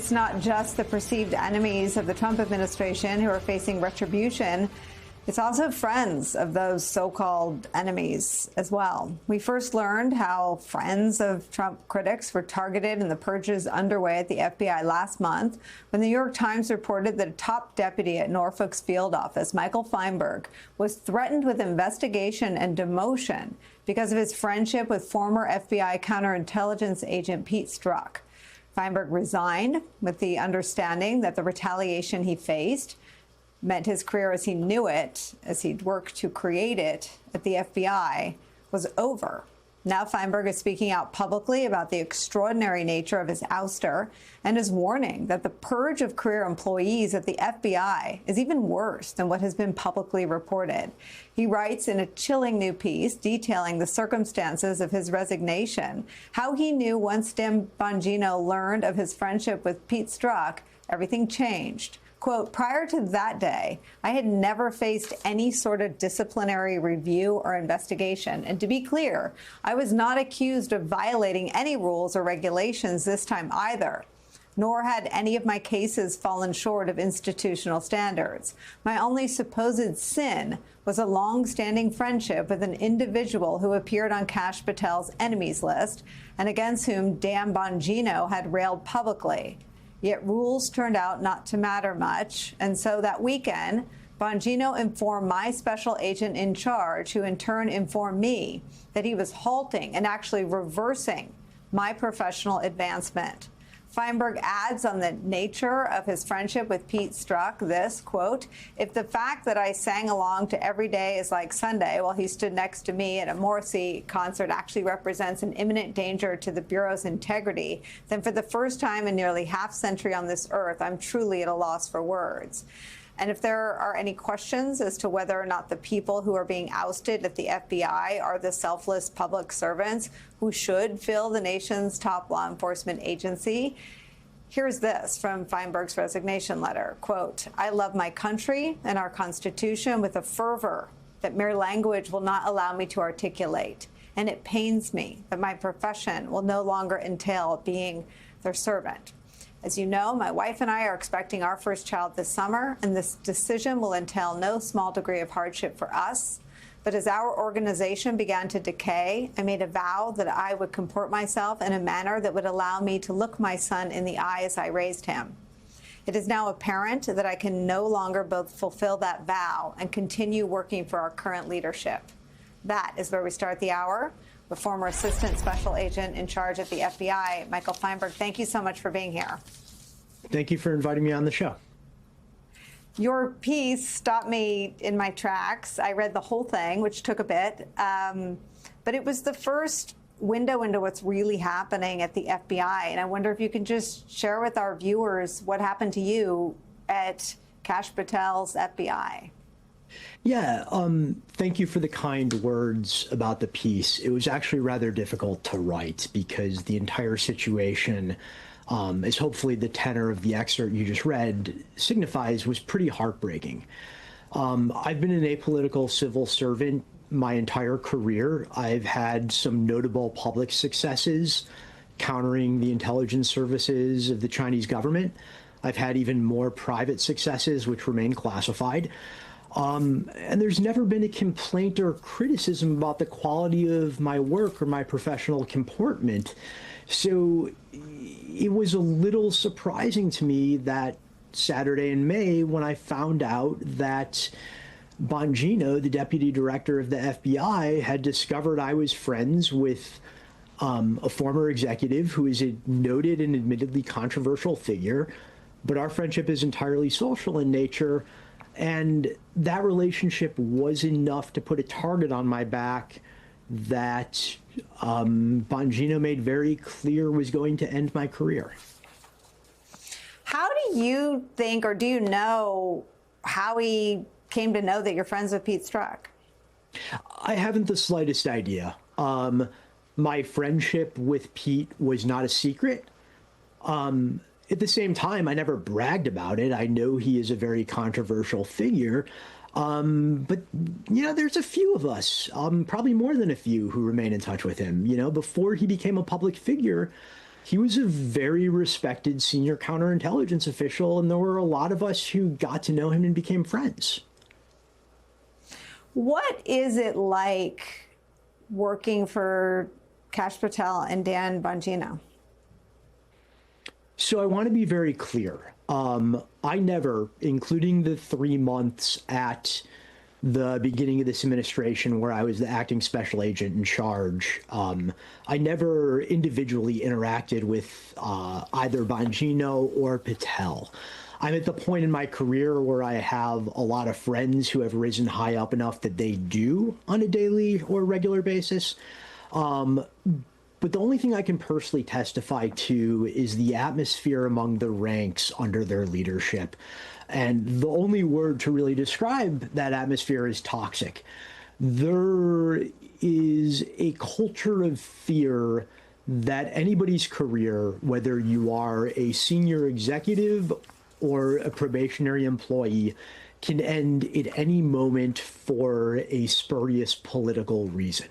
it's not just the perceived enemies of the Trump administration who are facing retribution. It's also friends of those so-called enemies as well. We first learned how friends of Trump critics were targeted in the purges underway at the FBI last month when the New York Times reported that a top deputy at Norfolk's field office, Michael Feinberg, was threatened with investigation and demotion because of his friendship with former FBI counterintelligence agent Pete Strzok. Feinberg resigned with the understanding that the retaliation he faced meant his career as he knew it, as he'd worked to create it at the FBI, was over. Now Feinberg is speaking out publicly about the extraordinary nature of his ouster and is warning that the purge of career employees at the FBI is even worse than what has been publicly reported. He writes in a chilling new piece detailing the circumstances of his resignation, how he knew once Dan Bongino learned of his friendship with Pete Strzok, everything changed. Quote, prior to that day, I had never faced any sort of disciplinary review or investigation. And to be clear, I was not accused of violating any rules or regulations this time either, nor had any of my cases fallen short of institutional standards. My only supposed sin was a long-standing friendship with an individual who appeared on Kash Patel's enemies list and against whom Dan Bongino had railed publicly. Yet rules turned out not to matter much. And so that weekend, Bongino informed my special agent in charge, who in turn informed me that he was halting and actually reversing my professional advancement. Feinberg adds on the nature of his friendship with Pete Strzok this, quote, if the fact that I sang along to Every Day is Like Sunday while he stood next to me at a Morrissey concert actually represents an imminent danger to the Bureau's integrity, then for the first time in nearly half century on this earth, I'm truly at a loss for words. And if there are any questions as to whether or not the people who are being ousted at the FBI are the selfless public servants who should fill the nation's top law enforcement agency, here's this from Feinberg's resignation letter. Quote, I love my country and our Constitution with a fervor that mere language will not allow me to articulate. And it pains me that my profession will no longer entail being their servant. As you know, my wife and I are expecting our first child this summer, and this decision will entail no small degree of hardship for us. But as our organization began to decay, I made a vow that I would comport myself in a manner that would allow me to look my son in the eye as I raised him. It is now apparent that I can no longer both fulfill that vow and continue working for our current leadership. That is where we start the hour with former Assistant Special Agent in charge at the FBI, Michael Feinberg. Thank you so much for being here. Thank you for inviting me on the show. Your piece stopped me in my tracks. I read the whole thing, which took a bit, but it was the first window into what's really happening at the FBI. And I wonder if you can just share with our viewers what happened to you at Kash Patel's FBI. Yeah, thank you for the kind words about the piece. It was actually rather difficult to write because the entire situation, as hopefully the tenor of the excerpt you just read signifies, was pretty heartbreaking. I've been an apolitical civil servant my entire career. I've had some notable public successes countering the intelligence services of the Chinese government. I've had even more private successes, which remain classified. And there's never been a complaint or criticism about the quality of my work or my professional comportment. So it was a little surprising to me that Saturday in May when I found out that Bongino, the deputy director of the FBI, had discovered I was friends with a former executive who is a noted and admittedly controversial figure, but our friendship is entirely social in nature. And that relationship was enough to put a target on my back that Bongino made very clear was going to end my career. How do you think, or do you know, how he came to know that you're friends with Pete Strzok? I haven't the slightest idea. My friendship with Pete was not a secret. At the same time, I never bragged about it. I know he is a very controversial figure. But, you know, there's a few of us, probably more than a few, who remain in touch with him. You know, before he became a public figure, He was a very respected senior counterintelligence official, and there were a lot of us who got to know him and became friends. What is it like working for Kash Patel and Dan Bongino? So I want to be very clear. I never, including the 3 months at the beginning of this administration where I was the acting special agent in charge, I never individually interacted with either Bongino or Patel. I'm at the point in my career where I have a lot of friends who have risen high up enough that they do on a daily or regular basis. But the only thing I can personally testify to is the atmosphere among the ranks under their leadership. And the only word to really describe that atmosphere is toxic. There is a culture of fear that anybody's career, whether you are a senior executive or a probationary employee, can end at any moment for a spurious political reason.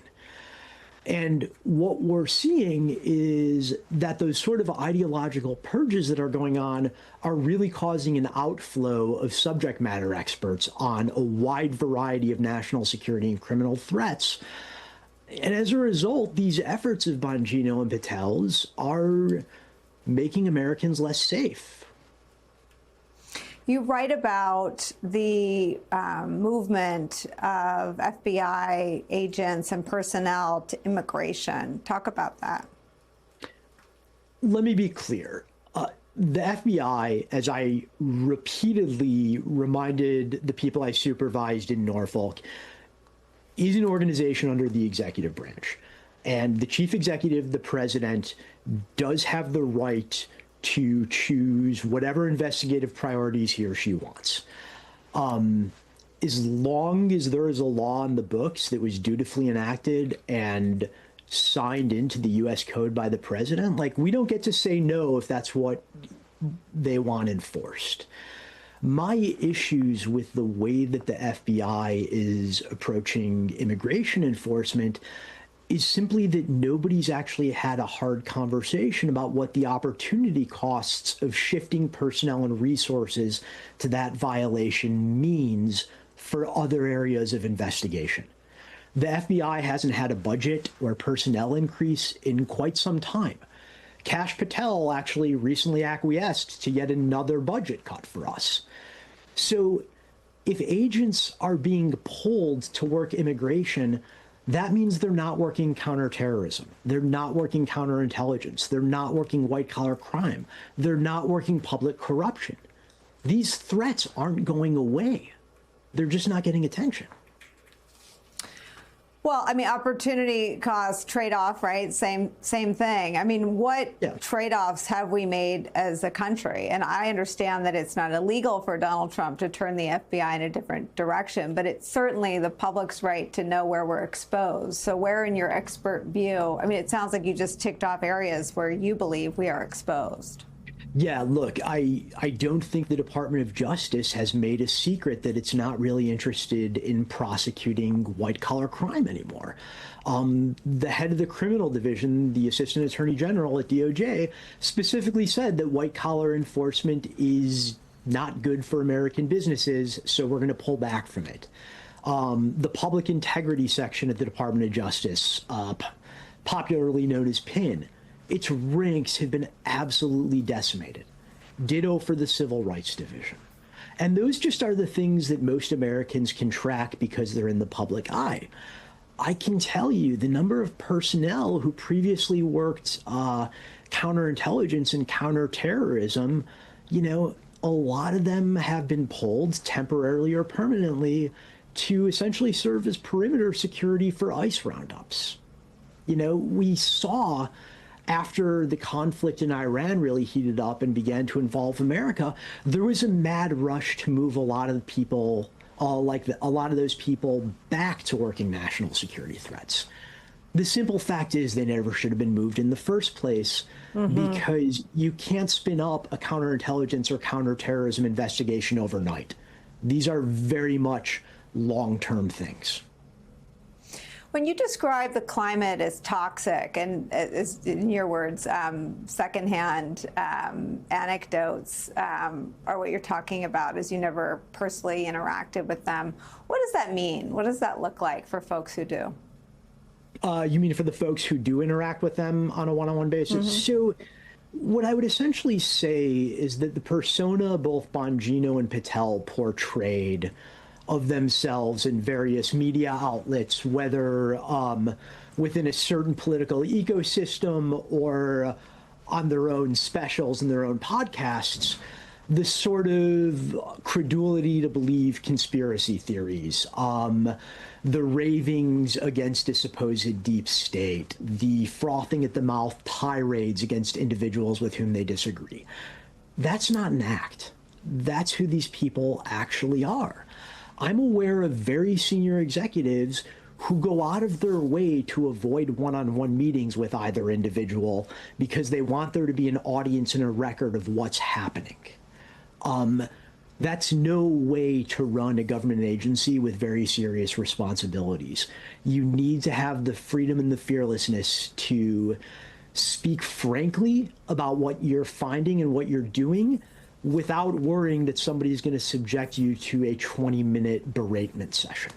And what we're seeing is that those sort of ideological purges that are going on are really causing an outflow of subject matter experts on a wide variety of national security and criminal threats. And as a result, these efforts of Bongino and Patel's are making Americans less safe. You write about the movement of FBI agents and personnel to immigration. Talk about that. Let me be clear. The FBI, as I repeatedly reminded the people I supervised in Norfolk, is an organization under the executive branch. And the chief executive, the president, does have the right to choose whatever investigative priorities he or she wants. As long as there is a law in the books that was dutifully enacted and signed into the U.S. Code by the president, like, we don't get to say no if that's what they want enforced. My issues with the way that the FBI is approaching immigration enforcement is simply that nobody's actually had a hard conversation about what the opportunity costs of shifting personnel and resources to that violation means for other areas of investigation. The FBI hasn't had a budget or personnel increase in quite some time. Kash Patel actually recently acquiesced to yet another budget cut for us. So if agents are being pulled to work immigration, that means they're not working counterterrorism. They're not working counterintelligence. They're not working white-collar crime. They're not working public corruption. These threats aren't going away. They're just not getting attention. Well, I mean, opportunity cost trade-off, right? Same thing. I mean, what trade-offs have we made as a country? And I understand that it's not illegal for Donald Trump to turn the FBI in a different direction, but it's certainly the public's right to know where we're exposed. So where, in your expert view, I mean, it sounds like you just ticked off areas where you believe we are exposed. Yeah, look, I don't think the Department of Justice has made a secret that it's not really interested in prosecuting white-collar crime anymore. The head of the criminal division, the Assistant Attorney General at DOJ, specifically said that white-collar enforcement is not good for American businesses, so we're going to pull back from it. The Public Integrity Section at the Department of Justice, popularly known as PIN, its ranks have been absolutely decimated. Ditto for the Civil Rights Division. And those just are the things that most Americans can track because they're in the public eye. I can tell you the number of personnel who previously worked counterintelligence and counterterrorism, you know, a lot of them have been pulled temporarily or permanently to essentially serve as perimeter security for ICE roundups. You know, we saw after the conflict in Iran really heated up and began to involve America, there was a mad rush to move a lot of the people, a lot of those people back to working national security threats. The simple fact is they never should have been moved in the first place because you can't spin up a counterintelligence or counterterrorism investigation overnight. These are very much long-term things. When you describe the climate as toxic, and as in your words, secondhand anecdotes are what you're talking about, as you never personally interacted with them. What does that mean? What does that look like for folks who do? You mean for the folks who do interact with them on a one-on-one basis? So what I would essentially say is that the persona both Bongino and Patel portrayed of themselves in various media outlets, whether within a certain political ecosystem or on their own specials and their own podcasts, the sort of credulity to believe conspiracy theories, the ravings against a supposed deep state, the frothing at the mouth tirades against individuals with whom they disagree. That's not an act. That's who these people actually are. I'm aware of very senior executives who go out of their way to avoid one-on-one meetings with either individual because they want there to be an audience and a record of what's happening. That's no way to run a government agency with very serious responsibilities. You need to have the freedom and the fearlessness to speak frankly about what you're finding and what you're doing without worrying that somebody's going to subject you to a 20-minute beratement session.